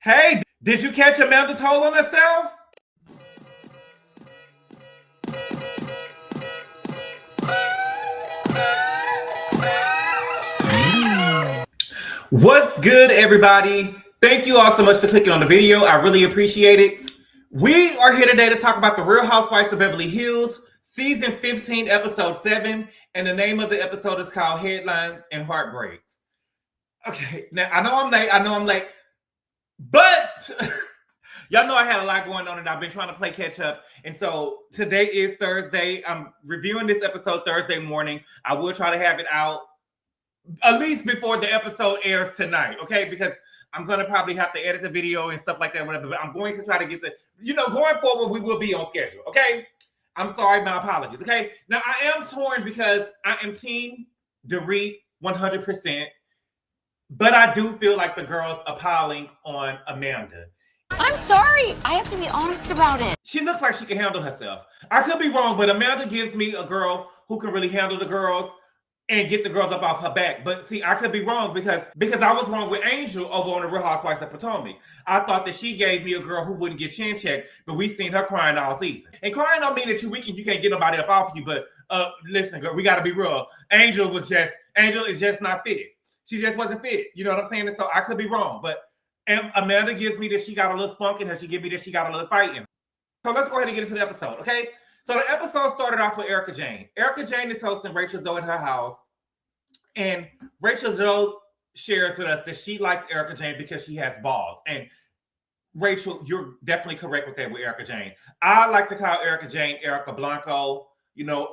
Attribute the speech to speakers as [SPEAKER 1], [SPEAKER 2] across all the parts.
[SPEAKER 1] Hey, did you catch Amanda toll on herself? What's good, everybody? Thank you all so much for clicking on the video. I really appreciate it. We are here today to talk about the Real Housewives of Beverly Hills, season 15, episode 7, and the name of the episode is called Headlines and Heartbreaks. Okay, now I know I'm late, but y'all know I had a lot going on and I've been trying to play catch up. And so today is Thursday. I'm reviewing this episode Thursday morning. I will try to have it out at least before the episode airs tonight, okay? Because I'm going to probably have to edit the video and stuff like that, whatever. But I'm going to try to get going forward, we will be on schedule, okay? I'm sorry, my apologies, okay? Now, I am torn because I am team Dorit 100%. But I do feel like the girls are piling on Amanda.
[SPEAKER 2] I'm sorry. I have to be honest about it.
[SPEAKER 1] She looks like she can handle herself. I could be wrong, but Amanda gives me a girl who can really handle the girls and get the girls up off her back. But see, I could be wrong because I was wrong with Angel over on the Real Housewives of Potomac. I thought that she gave me a girl who wouldn't get chin checked, but we've seen her crying all season. And crying don't mean that you're weak and you can't get nobody up off you, but listen, girl, we got to be real. Angel is just not fit. She just wasn't fit. You know what I'm saying? And so I could be wrong. But Amanda gives me that she got a little spunk in her. She gives me that she got a little fight in her. So let's go ahead and get into the episode, okay? So the episode started off with Erika Jane. Erika Jane is hosting Rachel Zoe at her house. And Rachel Zoe shares with us that she likes Erika Jane because she has balls. And Rachel, you're definitely correct with that with Erika Jane. I like to call Erika Jane Erica Blanco,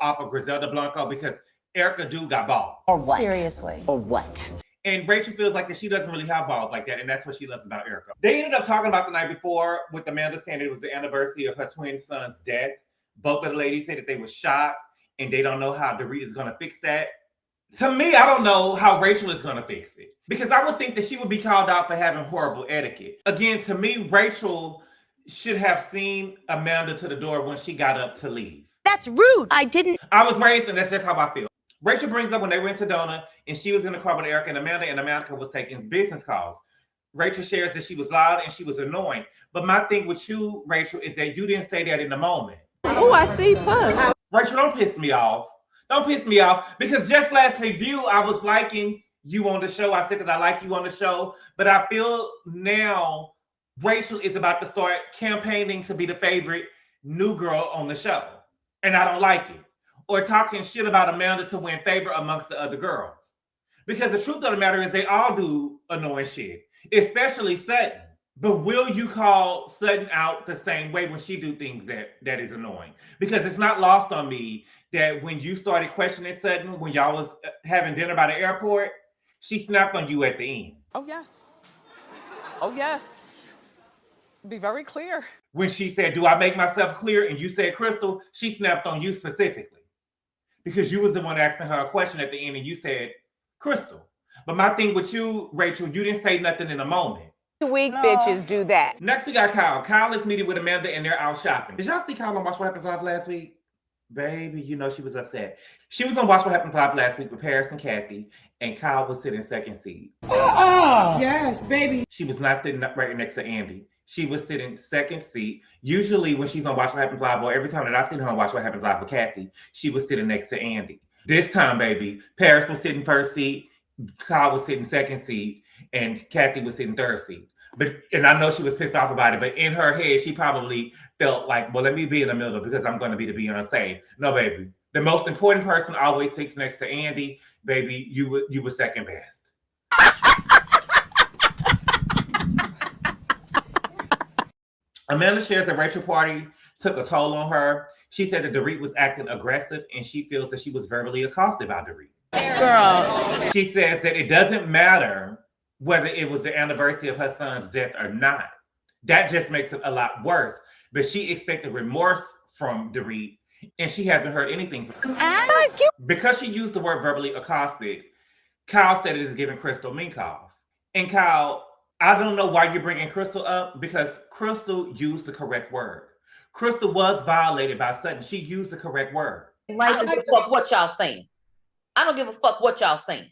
[SPEAKER 1] off of Griselda Blanco because Erika do got balls.
[SPEAKER 2] Or what? Seriously.
[SPEAKER 3] Or what?
[SPEAKER 1] And Rachel feels like that she doesn't really have balls like that, and that's what she loves about Erika. They ended up talking about the night before with Amanda saying it was the anniversary of her twin son's death. Both of the ladies said that they were shocked, and they don't know how Dorit is going to fix that. To me, I don't know how Rachel is going to fix it. Because I would think that she would be called out for having horrible etiquette. Again, to me, Rachel should have seen Amanda to the door when she got up to leave.
[SPEAKER 2] That's rude.
[SPEAKER 1] I was raised, and that's just how I feel. Rachel brings up when they were in Sedona and she was in the car with Erika and Amanda was taking business calls. Rachel shares that she was loud and she was annoying. But my thing with you, Rachel, is that you didn't say that in the moment.
[SPEAKER 4] Oh, I see fun.
[SPEAKER 1] Rachel, don't piss me off. Don't piss me off. Because just last review, I was liking you on the show. I said that I like you on the show. But I feel now Rachel is about to start campaigning to be the favorite new girl on the show. And I don't like it. Or talking shit about Amanda to win favor amongst the other girls. Because the truth of the matter is they all do annoying shit, especially Sutton. But will you call Sutton out the same way when she do things that is annoying? Because it's not lost on me that when you started questioning Sutton, when y'all was having dinner by the airport, she snapped on you at the end.
[SPEAKER 4] Oh, yes. Oh, yes. Be very clear.
[SPEAKER 1] When she said, do I make myself clear? And you said, Crystal, she snapped on you specifically. Because you was the one asking her a question at the end and you said, Crystal. But my thing with you, Rachel, you didn't say nothing in a moment.
[SPEAKER 5] Weak bitches do that.
[SPEAKER 1] Next we got Kyle. Kyle is meeting with Amanda and they're out shopping. Did y'all see Kyle on Watch What Happens Live last week? Baby, she was upset. She was on Watch What Happens Live last week with Paris and Kathy, and Kyle was sitting second seat.
[SPEAKER 6] Yes, baby.
[SPEAKER 1] She was not sitting right next to Andy. She was sitting second seat. Usually when she's on Watch What Happens Live, or every time that I've seen her on Watch What Happens Live with Kathy, she was sitting next to Andy. This time, baby, Paris was sitting first seat, Kyle was sitting second seat, and Kathy was sitting third seat. And I know she was pissed off about it, but in her head, she probably felt like, well, let me be in the middle because I'm going to be the Beyonce. No, baby. The most important person always sits next to Andy. Baby, you were second best. Amanda shares that Rachel party took a toll on her. She said that Dorit was acting aggressive and she feels that she was verbally accosted by Dorit.
[SPEAKER 2] Girl.
[SPEAKER 1] She says that it doesn't matter whether it was the anniversary of her son's death or not. That just makes it a lot worse. But she expected remorse from Dorit and she hasn't heard anything from her. Because she used the word verbally accosted, Kyle said it is giving Crystal mink off. And Kyle, I don't know why you're bringing Crystal up because Crystal used the correct word. Crystal was violated by Sutton. She used the correct word.
[SPEAKER 3] I don't give a fuck what y'all saying. I don't give a fuck what y'all saying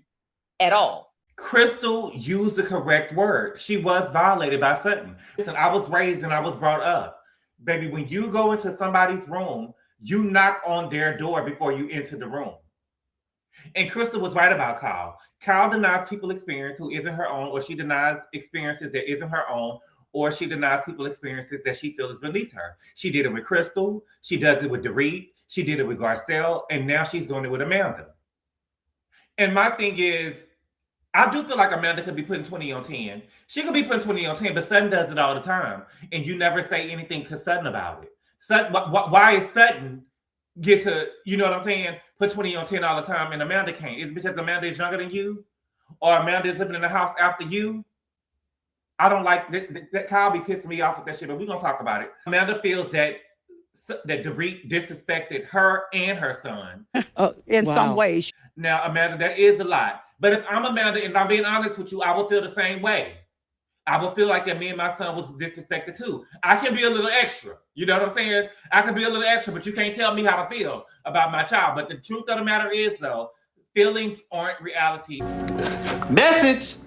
[SPEAKER 3] at all.
[SPEAKER 1] Crystal used the correct word. She was violated by Sutton. Listen, I was raised and I was brought up. Baby, when you go into somebody's room, you knock on their door before you enter the room. And Crystal was right about Kyle. Kyle denies people experience who isn't her own, or she denies experiences that isn't her own, or she denies people experiences that she feels beneath her. She did it with Crystal. She does it with Dorit. She did it with Garcelle. And now she's doing it with Amanda. And my thing is, I do feel like Amanda could be putting 20 on 10. She could be putting 20 on 10, but Sutton does it all the time. And you never say anything to Sutton about it. Sutton, why is Sutton get to, you know what I'm saying, put 20 on 10 all the time and Amanda can't? Is it because Amanda is younger than you? Or Amanda is living in the house after you? I don't like that. Kyle be pissing me off with that shit, but we're going to talk about it. Amanda feels that Dorit disrespected her and her son.
[SPEAKER 3] In some ways.
[SPEAKER 1] Now, Amanda, that is a lot. But if I'm Amanda and I'm being honest with you, I will feel the same way. I will feel like that me and my son was disrespected too. I can be a little extra. You know what I'm saying? I can be a little extra, but you can't tell me how to feel about my child. But the truth of the matter is, though, feelings aren't reality.
[SPEAKER 7] Message.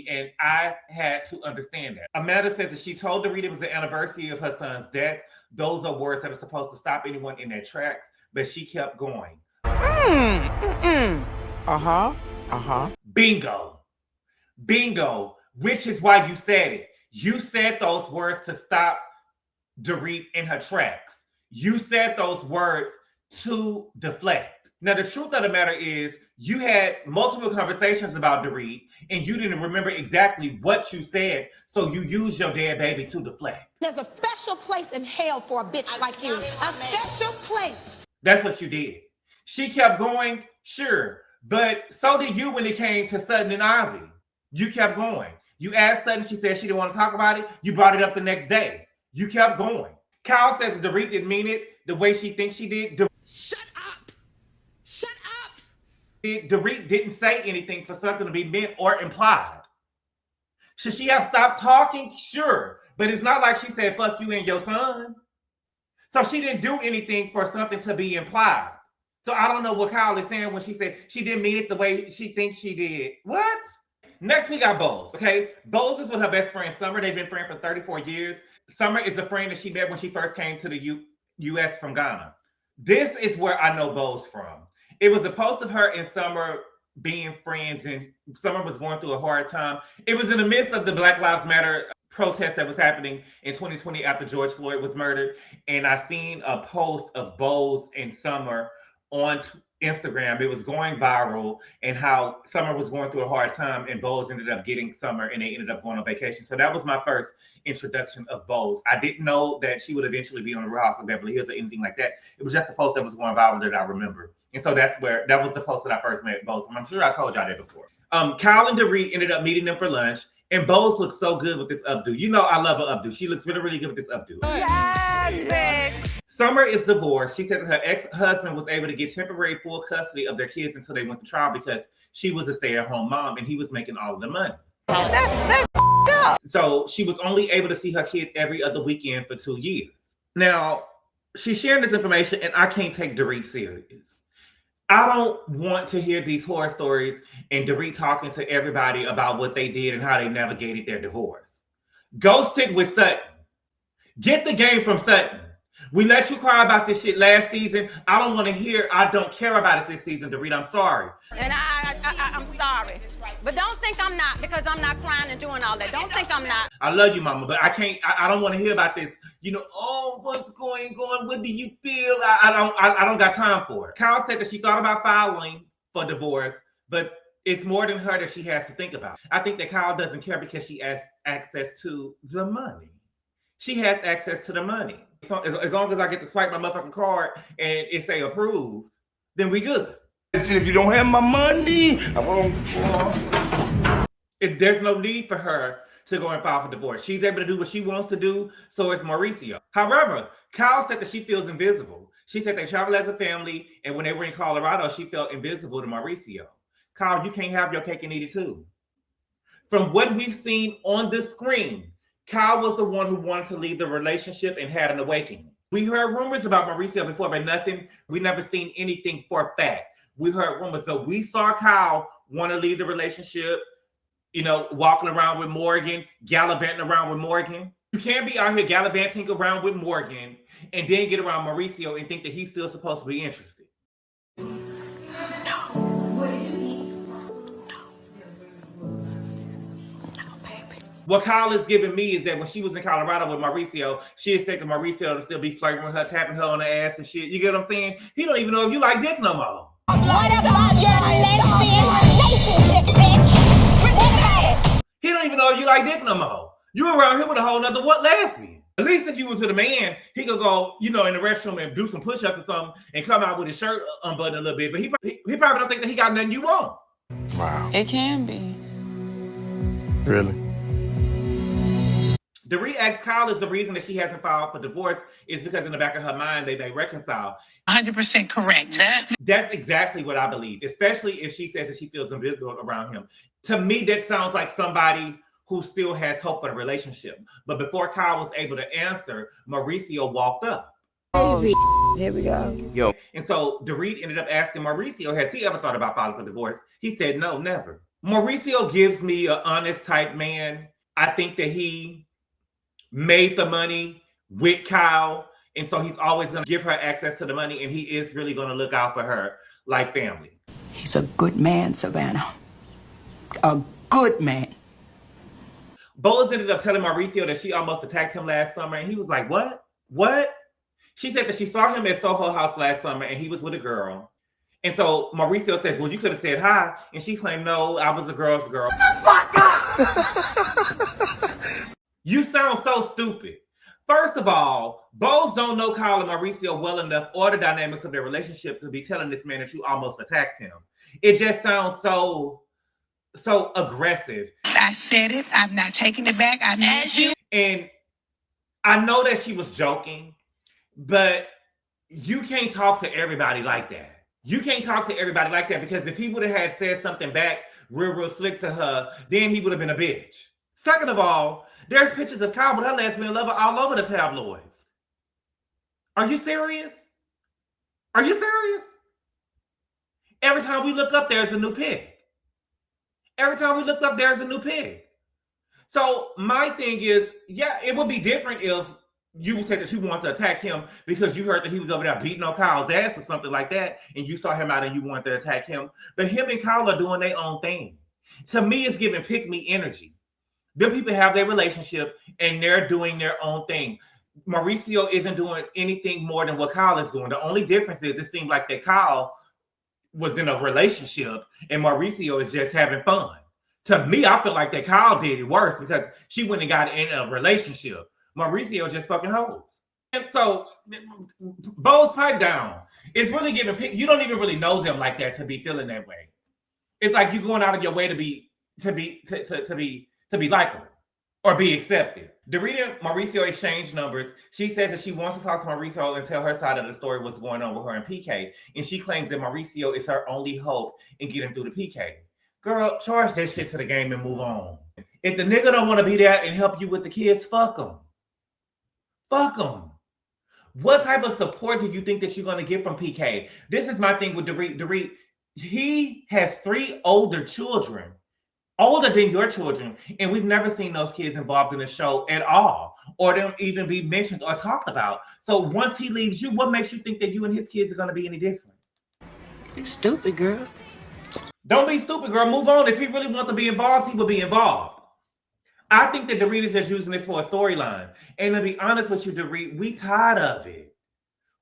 [SPEAKER 1] And I had to understand that. Amanda says that she told Dorit it was the anniversary of her son's death. Those are words that are supposed to stop anyone in their tracks, but she kept going. Bingo. Bingo. Which is why you said it. You said those words to stop Dorit in her tracks. You said those words to deflect. Now, the truth of the matter is, you had multiple conversations about Dorit, and you didn't remember exactly what you said, so you used your dead baby to deflect.
[SPEAKER 8] There's a special place in hell for a bitch like you. A special place.
[SPEAKER 1] That's what you did. She kept going, sure, but so did you when it came to Sutton and Ivy. You kept going. You asked Sutton, she said she didn't want to talk about it. You brought it up the next day. You kept going. Kyle says Dorit didn't mean it the way she thinks she did.
[SPEAKER 8] Shut up. Shut up.
[SPEAKER 1] Dorit didn't say anything for something to be meant or implied. Should she have stopped talking? Sure. But it's not like she said, fuck you and your son. So she didn't do anything for something to be implied. So I don't know what Kyle is saying when she said she didn't mean it the way she thinks she did. What? Next, we got Bose, okay? Bose is with her best friend, Summer. They've been friends for 34 years. Summer is a friend that she met when she first came to the U.S. from Ghana. This is where I know Bose from. It was a post of her and Summer being friends, and Summer was going through a hard time. It was in the midst of the Black Lives Matter protest that was happening in 2020 after George Floyd was murdered, and I seen a post of Bose and Summer on Instagram. It was going viral, and how Summer was going through a hard time, and Bose ended up getting Summer, and they ended up going on vacation. So that was my first introduction of Bose. I didn't know that she would eventually be on the Real House of Beverly Hills or anything like that. It was just a post that was going viral that I remember. And so that was the post that I first met Bose. And I'm sure I told y'all that before. Kyle and Dorit ended up meeting them for lunch, and Bose looks so good with this updo. You know I love her updo. She looks really, really good with this updo.
[SPEAKER 5] Yes,
[SPEAKER 1] Summer is divorced. She said that her ex-husband was able to get temporary full custody of their kids until they went to trial because she was a stay-at-home mom and he was making all of the money.
[SPEAKER 5] that's
[SPEAKER 1] So she was only able to see her kids every other weekend for 2 years. Now, she's sharing this information, and I can't take Dorit serious. I don't want to hear these horror stories and Dorit talking to everybody about what they did and how they navigated their divorce. Go sit with Sutton. Get the game from Sutton. We let you cry about this shit last season. I don't want to hear, I don't care about it this season, Dorit. I'm sorry.
[SPEAKER 9] And I'm sorry. But don't think I'm not, because I'm not crying and doing all that. Don't think I'm not.
[SPEAKER 1] I love you, mama, but I don't want to hear about this. You know, oh, what's going on? What do you feel? I don't got time for it. Kyle said that she thought about filing for divorce, but it's more than her that she has to think about. I think that Kyle doesn't care because she has access to the money. She has access to the money. So as long as I get to swipe my motherfucking card and it say approved, then we good.
[SPEAKER 7] If you don't have my money, I won't.
[SPEAKER 1] There's no need for her to go and file for divorce. She's able to do what she wants to do, so is Mauricio. However, Kyle said that she feels invisible. She said they travel as a family, and when they were in Colorado, she felt invisible to Mauricio. Kyle, you can't have your cake and eat it too. From what we've seen on the screen, Kyle was the one who wanted to leave the relationship and had an awakening. We heard rumors about Mauricio before, but we never seen anything for a fact. We heard rumors, but we saw Kyle want to leave the relationship walking around with Morgan, gallivanting around with Morgan. You can't be out here gallivanting around with Morgan and then get around Mauricio and think that he's still supposed to be interested. What Kyle is giving me is that when she was in Colorado with Mauricio, she expected Mauricio to still be flirting with her, tapping her on the ass and shit. You get what I'm saying? He don't even know if you like dick no more.
[SPEAKER 8] What about your lesbian relationship, bitch? What about it?
[SPEAKER 1] He don't even know if you like dick no more. You around here with a whole nother lesbian. At least if you was with a man, he could go, in the restroom and do some push-ups or something and come out with his shirt unbuttoned a little bit. But he probably don't think that he got nothing you want.
[SPEAKER 7] Wow.
[SPEAKER 4] It can be.
[SPEAKER 7] Really?
[SPEAKER 1] Dorit asks Kyle is the reason that she hasn't filed for divorce is because in the back of her mind, they reconcile.
[SPEAKER 6] 100% correct.
[SPEAKER 1] That's exactly what I believe, especially if she says that she feels invisible around him. To me, that sounds like somebody who still has hope for the relationship. But before Kyle was able to answer, Mauricio walked up.
[SPEAKER 6] Oh, here we go.
[SPEAKER 7] Yo.
[SPEAKER 1] And so Dorit ended up asking Mauricio, has he ever thought about filing for divorce? He said, no, never. Mauricio gives me an honest type man. I think that he made the money with Kyle. And so he's always going to give her access to the money. And he is really going to look out for her like family.
[SPEAKER 6] He's a good man, Savannah. A good man.
[SPEAKER 1] Bose ended up telling Mauricio that she almost attacked him last summer. And he was like, what? What? She said that she saw him at Soho House last summer and he was with a girl. And so Mauricio says, well, you could have said hi. And she claimed, no, I was a girl's girl. Fuck up! You sound so stupid. First of all, Bose don't know Kyle and Mauricio well enough or the dynamics of their relationship to be telling this man that you almost attacked him. It just sounds so aggressive.
[SPEAKER 6] I said it. I'm not taking it back. I know you.
[SPEAKER 1] And I know that she was joking, but you can't talk to everybody like that. You can't talk to everybody like that because if he would have had said something back real slick to her, then he would have been a bitch. Second of all, there's pictures of Kyle with her lesbian lover all over the tabloids. Are you serious? Are you serious? Every time we look up, there's a new pic. Every time we look up, there's a new pic. So my thing is, yeah, it would be different if you said that you wanted to attack him because you heard that he was over there beating on Kyle's ass or something like that, and you saw him out and you wanted to attack him. But him and Kyle are doing their own thing. To me, it's giving pick-me energy. Them people have their relationship and they're doing their own thing. Mauricio isn't doing anything more than what Kyle is doing. The only difference is it seemed like that Kyle was in a relationship and Mauricio is just having fun. To me, I feel like that Kyle did it worse because she went and got in a relationship. Mauricio just fucking hoes. And so, Bose, pipe down. It's really giving pick. You don't even really know them like that to be feeling that way. It's like you going out of your way to be likable or be accepted. Dorit and Mauricio exchanged numbers. She says that she wants to talk to Mauricio and tell her side of the story, what's going on with her and PK. And she claims that Mauricio is her only hope in getting through the PK. Girl, charge that shit to the game and move on. If the nigga don't want to be there and help you with the kids, fuck him. Fuck him. What type of support do you think that you're going to get from PK? This is my thing with Dorit. Dorit, he has 3 older children. Older than your children, and we've never seen those kids involved in the show at all, or them even be mentioned or talked about. So once he leaves you, what makes you think that you and his kids are going to be any different?
[SPEAKER 6] You're stupid, girl.
[SPEAKER 1] Don't be stupid, girl. Move on. If he really wants to be involved, he will be involved. I think that Dorit is just using this for a storyline. And to be honest with you, Dorit, we tired of it.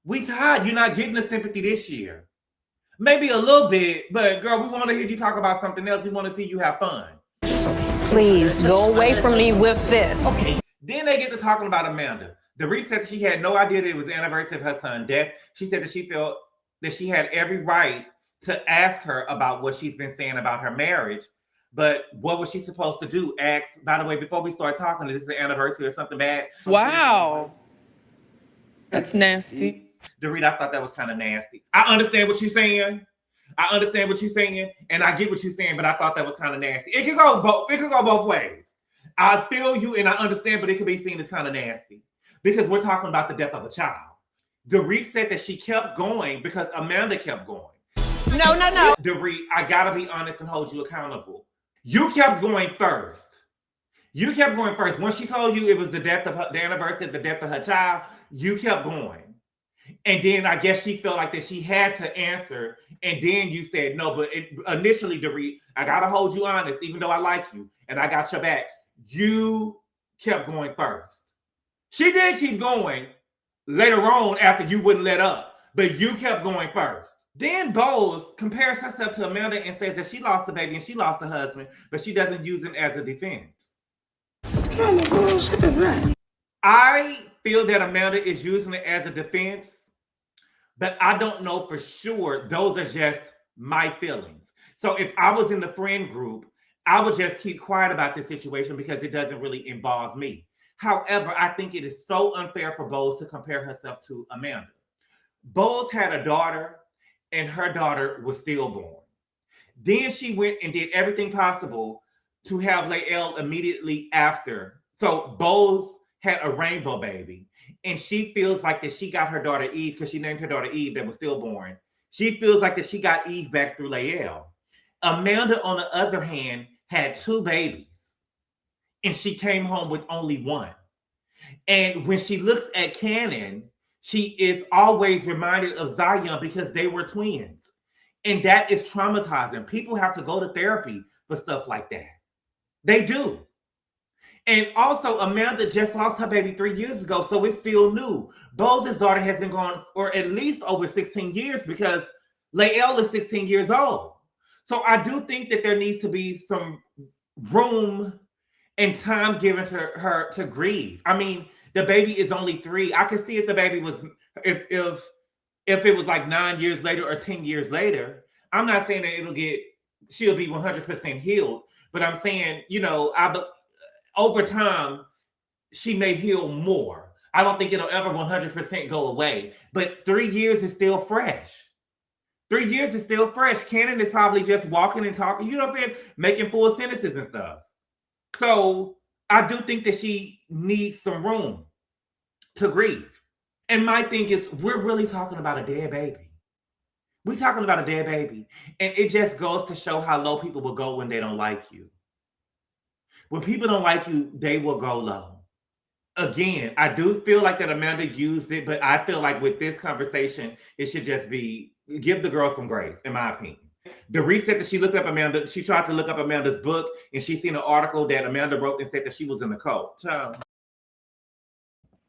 [SPEAKER 1] We tired. You're not getting the sympathy this year. Maybe a little bit, but girl, we want to hear you talk about something else. We want to see you have fun.
[SPEAKER 5] Please go away from me with this.
[SPEAKER 1] Okay. Then they get to talking about Amanda. Dorit said she had no idea that it was the anniversary of her son's death. She said that she felt that she had every right to ask her about what she's been saying about her marriage. But what was she supposed to do? Ask, by the way, before we start talking, is this the anniversary or something bad?
[SPEAKER 4] Wow. That's nasty.
[SPEAKER 1] Dorit, I thought that was kind of nasty. I understand what you're saying. And I get what you're saying, but I thought that was kind of nasty. It could go both ways. I feel you and I understand, but it could be seen as kind of nasty because we're talking about the death of a child. Dorit said that she kept going because Amanda kept going.
[SPEAKER 5] No.
[SPEAKER 1] Dorit, I gotta be honest and hold you accountable. You kept going first. You kept going first. Once she told you it was the anniversary of the death of her child, you kept going. And then I guess she felt like that she had to answer. And then you said no. But initially, Dorit, I got to hold you honest, even though I like you and I got your back. You kept going first. She did keep going later on after you wouldn't let up. But you kept going first. Then Bose compares herself to Amanda and says that she lost the baby and she lost the husband, but she doesn't use it as a defense.
[SPEAKER 6] What kind of bullshit is that?
[SPEAKER 1] I feel that Amanda is using it as a defense, but I don't know for sure. Those are just my feelings. So if I was in the friend group, I would just keep quiet about this situation because it doesn't really involve me. However, I think it is so unfair for Bose to compare herself to Amanda. Bose had a daughter, and her daughter was stillborn. Then she went and did everything possible to have Lael immediately after. So Bose had a rainbow baby, and she feels like that she got her daughter Eve because she named her daughter Eve that was stillborn. She feels like that she got Eve back through Lael. Amanda, on the other hand, had 2 babies, and she came home with only 1. And when she looks at Cannon, she is always reminded of Zion because they were twins. And that is traumatizing. People have to go to therapy for stuff like that. They do. And also, Amanda just lost her baby 3 years ago, so it's still new. Bose's daughter has been gone for at least over 16 years because Lael is 16 years old. So I do think that there needs to be some room and time given to her to grieve. I mean, the baby is only 3. I could see if the baby was, if it was like 9 years later or 10 years later. I'm not saying that she'll be 100% healed, but I'm saying, over time, she may heal more. I don't think it'll ever 100% go away, but 3 years is still fresh. 3 years is still fresh. Cannon is probably just walking and talking, you know what I'm saying? Making full sentences and stuff. So I do think that she needs some room to grieve. And my thing is, we're really talking about a dead baby. We're talking about a dead baby. And it just goes to show how low people will go when they don't like you. When people don't like you, they will go low. Again, I do feel like that Amanda used it, but I feel like with this conversation, it should just be, give the girl some grace, in my opinion. Dorit said that she tried to look up Amanda's book, and she seen an article that Amanda wrote and said that she was in the cult.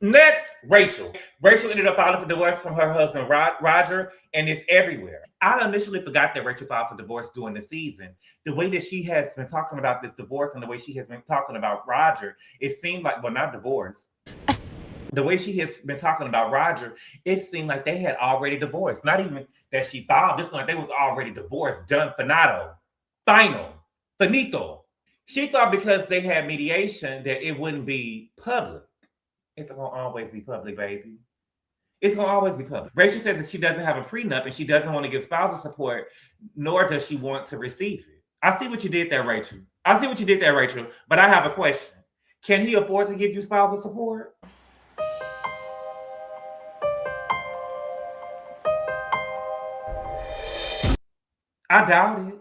[SPEAKER 1] Next, Rachel. Rachel ended up filing for divorce from her husband, Roger, and it's everywhere. I initially forgot that Rachel filed for divorce during the season. The way that she has been talking about this divorce and the way she has been talking about Roger, it seemed like, well, not divorce. The way she has been talking about Roger, it seemed like they had already divorced. Not even that she filed. This one, they was already divorced, done, finito, final, finito. She thought because they had mediation that it wouldn't be public. It's going to always be public, baby. It's going to always be public. Rachel says that she doesn't have a prenup and she doesn't want to give spousal support, nor does she want to receive it. I see what you did there, Rachel. But I have a question. Can he afford to give you spousal support? I doubt it.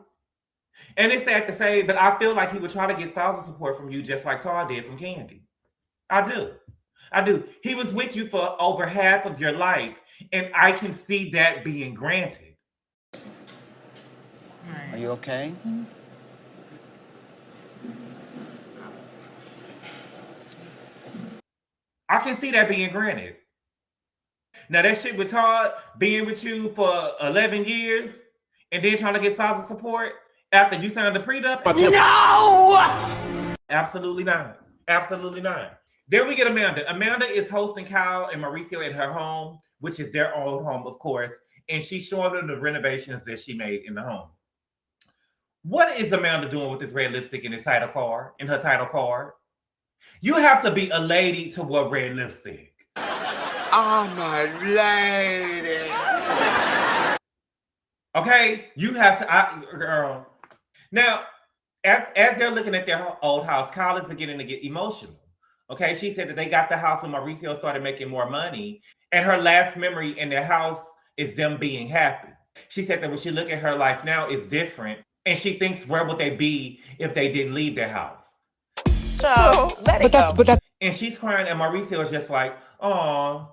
[SPEAKER 1] And it's sad to say, but I feel like he would try to get spousal support from you just like Saul did from Candy. I do. He was with you for over half of your life, and I can see that being granted.
[SPEAKER 3] Are you okay?
[SPEAKER 1] I can see that being granted. Now, that shit with Todd being with you for 11 years and then trying to get spousal support after you signed the prenup?
[SPEAKER 8] No!
[SPEAKER 1] Absolutely not. Absolutely not. Then we get Amanda. Amanda is hosting Kyle and Mauricio at her home, which is their own home, of course, and she's showing them the renovations that she made in the home. What is Amanda doing with this red lipstick in her title card? You have to be a lady to wear red lipstick.
[SPEAKER 3] I'm a lady.
[SPEAKER 1] Okay? You have to, girl. Now, as they're looking at their old house, Kyle is beginning to get emotional. Okay, she said that they got the house when Mauricio started making more money, and her last memory in their house is them being happy. She said that when she look at her life now, it's different. And she thinks, where would they be if they didn't leave their house?
[SPEAKER 4] So let it go.
[SPEAKER 1] And she's crying, and Mauricio is just like, "Aw,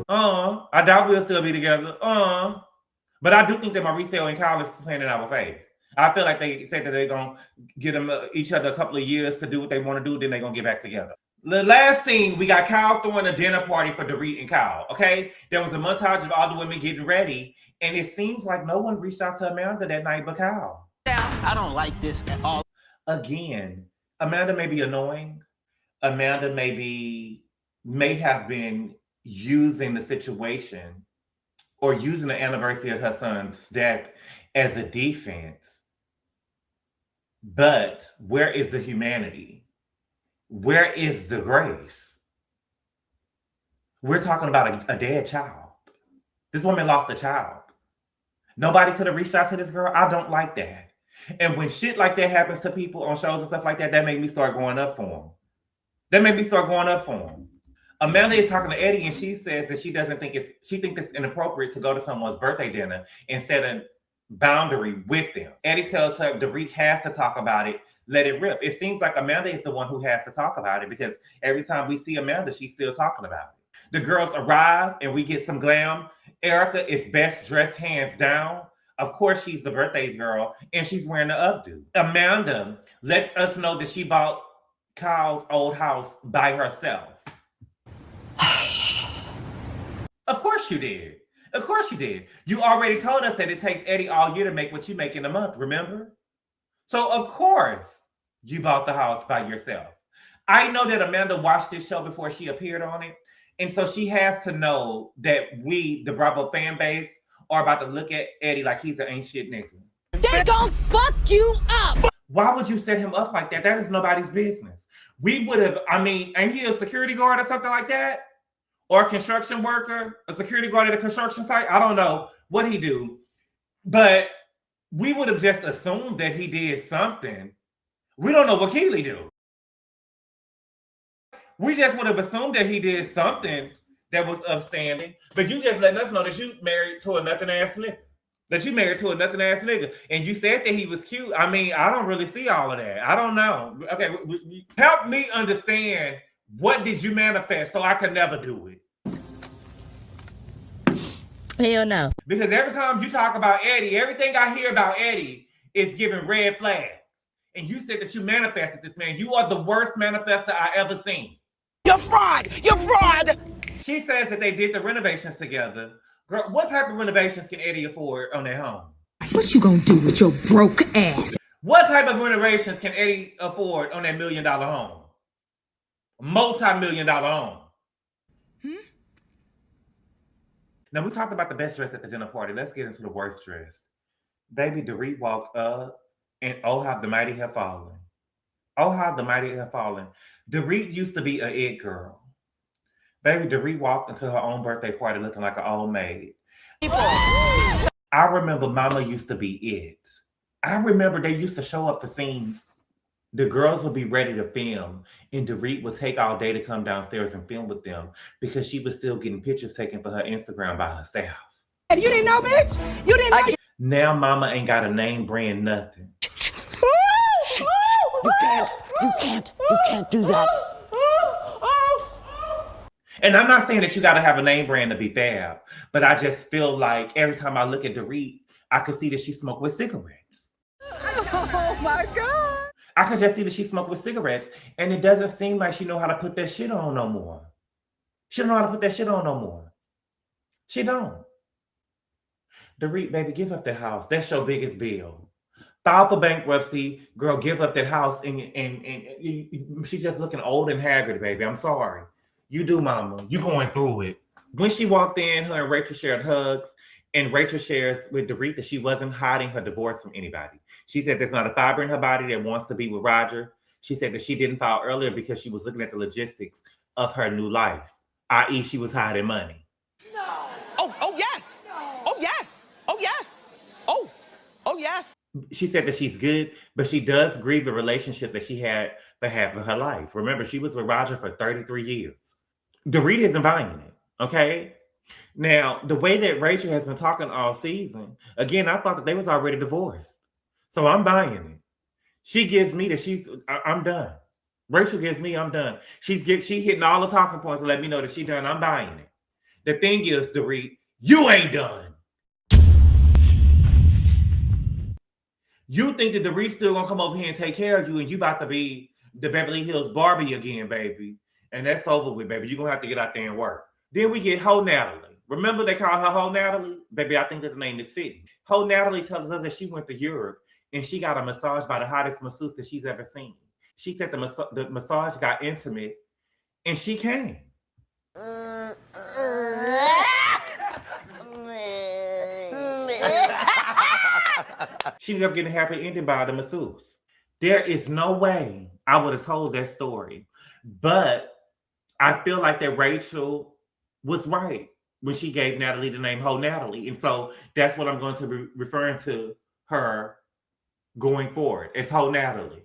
[SPEAKER 1] I doubt we'll still be together. But I do think that Mauricio and Kyle is playing in our face. I feel like they said that they're gonna give them each other a couple of years to do what they want to do, then they're gonna get back together. The last scene, we got Kyle throwing a dinner party for Dorit and Kyle. Okay, there was a montage of all the women getting ready, and it seems like no one reached out to Amanda that night but Kyle.
[SPEAKER 3] I don't like this at all.
[SPEAKER 1] Again, Amanda may be annoying. Amanda may have been using the situation or using the anniversary of her son's death as a defense. But where is the humanity? Where is the grace? We're talking about a dead child. This woman lost a child. Nobody could have reached out to this girl. I don't like that. And when shit like that happens to people on shows and stuff like that, that made me start going up for them. Amanda is talking to Eddie, and she says that she thinks it's inappropriate to go to someone's birthday dinner and set a boundary with them. Eddie tells her Dorit has to talk about it, let it rip. It seems like Amanda is the one who has to talk about it because every time we see Amanda, she's still talking about it. The girls arrive and we get some glam. Erika is best dressed hands down. Of course, she's the birthday girl, and she's wearing the updo. Amanda lets us know that she bought Kyle's old house by herself. Of course you did. Of course you did. You already told us that it takes Eddie all year to make what you make in a month, remember? So of course you bought the house by yourself. I know that Amanda watched this show before she appeared on it. And so she has to know that we, the Bravo fan base, are about to look at Eddie like he's an ain't shit nigga.
[SPEAKER 8] They gon' fuck you up.
[SPEAKER 1] Why would you set him up like that? That is nobody's business. We would have, ain't he a security guard or something like that? Or a construction worker, a security guard at a construction site? I don't know what he do. But we would have just assumed that he did something. We don't know what Keely do. We just would have assumed that he did something that was upstanding. But you just letting us know that you married to a nothing ass nigga. And you said that he was cute. I don't really see all of that. I don't know. Okay, help me understand, what did you manifest so I could never do it?
[SPEAKER 2] Hell no.
[SPEAKER 1] Because every time you talk about Eddie, everything I hear about Eddie is giving red flags. And you said that you manifested this man. You are the worst manifester I ever seen.
[SPEAKER 3] You're fraud! You're fraud!
[SPEAKER 1] She says that they did the renovations together. Girl, what type of renovations can Eddie afford on their home?
[SPEAKER 6] What you gonna do with your broke ass?
[SPEAKER 1] What type of renovations can Eddie afford on that $1 million home? Multi-million-dollar home. Now, we talked about the best dress at the dinner party. Let's get into the worst dress. Baby, Dorit walked up, and oh, how the mighty have fallen. Oh, how the mighty have fallen. Dorit used to be a it girl. Baby, Dorit walked into her own birthday party looking like an old maid. I remember Mama used to be it. I remember they used to show up for scenes. The girls would be ready to film, and Dorit would take all day to come downstairs and film with them because she was still getting pictures taken for her Instagram by herself.
[SPEAKER 6] You didn't know, bitch? You didn't know?
[SPEAKER 1] Now Mama ain't got a name brand nothing.
[SPEAKER 5] You can't do that.
[SPEAKER 1] And I'm not saying that you got to have a name brand to be fab, but I just feel like every time I look at Dorit, I could see that she smoked with cigarettes.
[SPEAKER 4] Oh my God.
[SPEAKER 1] I could just see that she smoked with cigarettes, and it doesn't seem like she know how to put that shit on no more. She don't know how to put that shit on no more. She don't. Dorit, baby, give up that house. That's your biggest bill. File for bankruptcy, girl, give up that house, and she's just looking old and haggard, baby. I'm sorry. You do, Mama. You going through it. When she walked in, her and Rachel shared hugs, and Rachel shares with Dorit that she wasn't hiding her divorce from anybody. She said there's not a fiber in her body that wants to be with Roger. She said that she didn't file earlier because she was looking at the logistics of her new life, i.e. she was hiding money.
[SPEAKER 4] No. Oh yes. No. Oh yes. Oh yes. Oh yes.
[SPEAKER 1] She said that she's good, but she does grieve the relationship that she had for half of her life. Remember, she was with Roger for 33 years. Dorit isn't buying it, okay? Now, the way that Rachel has been talking all season, again, I thought that they was already divorced. So I'm buying it. She gives me that I'm done. Rachel gives me, I'm done. She hitting all the talking points to let me know that she's done. I'm buying it. The thing is, Dorit, you ain't done. You think that Dorit's still gonna come over here and take care of you, and you about to be the Beverly Hills Barbie again, baby. And that's over with, baby. You're gonna have to get out there and work. Then we get Ho Natalie. Remember they call her Ho Natalie? Baby, I think that the name is fitting. Ho Natalie tells us that she went to Europe and she got a massage by the hottest masseuse that she's ever seen. She said the massage got intimate and she came. She ended up getting a happy ending by the masseuse. There is no way I would have told that story. But I feel like that Rachel was right when she gave Natalie the name Ho Natalie. And so that's what I'm going to be referring to her going forward. It's Ho Natalie.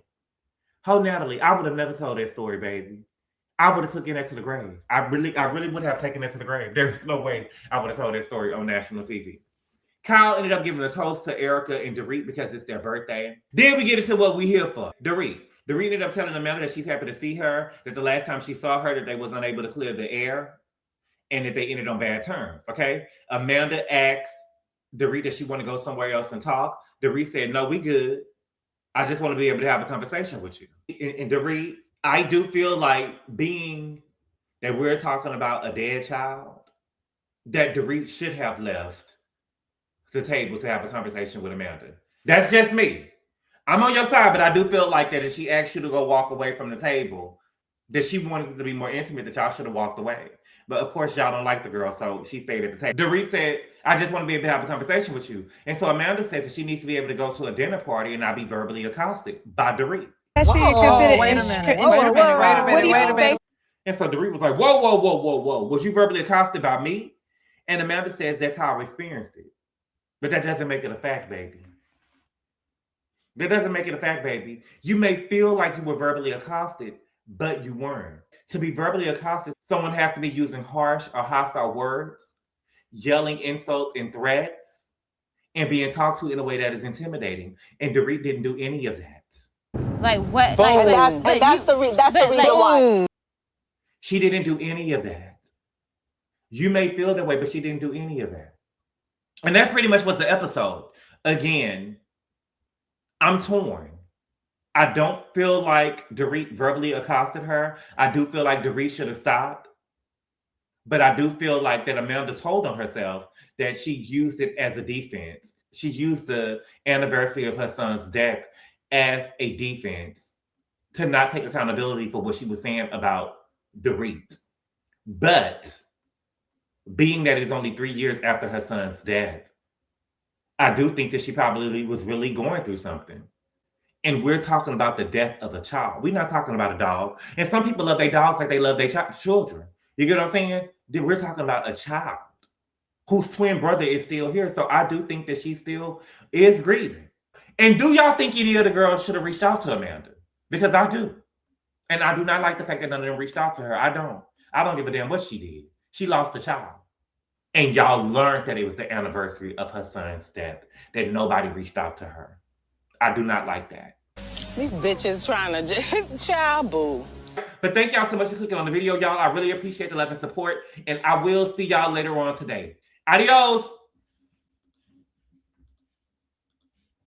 [SPEAKER 1] Ho Natalie, I would have never told that story, baby. I would have taken that to the grave. I really would have taken that to the grave. There's no way I would have told that story on national TV. Kyle ended up giving a toast to Erika and Dorit because it's their birthday. Then we get into what we here for. Dorit ended up telling Amanda that she's happy to see her, that the last time she saw her that they was unable to clear the air, and that they ended on bad terms, okay? Amanda asked Dorit that she want to go somewhere else and talk. Dorit said, no, we good. I just want to be able to have a conversation with you. And Dorit, I do feel like being that we're talking about a dead child, that Dorit should have left the table to have a conversation with Amanda. That's just me. I'm on your side, but I do feel like that if she asked you to go walk away from the table, that she wanted it to be more intimate, that y'all should have walked away. But of course, y'all don't like the girl, so she stayed at the table. Dorit said, I just want to be able to have a conversation with you. And so Amanda says that she needs to be able to go to a dinner party and not be verbally accosted by Dorit.
[SPEAKER 10] Whoa, wait a minute. Wait a minute.
[SPEAKER 1] And so Dorit was like, whoa. Was you verbally accosted by me? And Amanda says that's how I experienced it. But that doesn't make it a fact, baby. That doesn't make it a fact, baby. You may feel like you were verbally accosted, but you weren't. To be verbally accosted, someone has to be using harsh or hostile words, yelling insults and threats, and being talked to in a way that is intimidating. And Dorit didn't do any of that.
[SPEAKER 2] Like what?
[SPEAKER 5] Like, that's the reason why.
[SPEAKER 1] She didn't do any of that. You may feel that way, but she didn't do any of that. And that pretty much was the episode. Again, I'm torn. I don't feel like Dorit verbally accosted her. I do feel like Dorit should have stopped. But I do feel like that Amanda told on herself that she used it as a defense. She used the anniversary of her son's death as a defense to not take accountability for what she was saying about Dorit. But being that it's only 3 years after her son's death, I do think that she probably was really going through something. And we're talking about the death of a child. We're not talking about a dog. And some people love their dogs like they love their children. You get what I'm saying? We're talking about a child whose twin brother is still here. So I do think that she still is grieving. And do y'all think any of the girls should have reached out to Amanda? Because I do. And I do not like the fact that none of them reached out to her. I don't give a damn what she did. She lost a child. And y'all learned that it was the anniversary of her son's death, that nobody reached out to her. I do not like that.
[SPEAKER 5] These bitches trying to child boo.
[SPEAKER 1] But thank y'all so much for clicking on the video, y'all. I really appreciate the love and support. And I will see y'all later on today. Adios.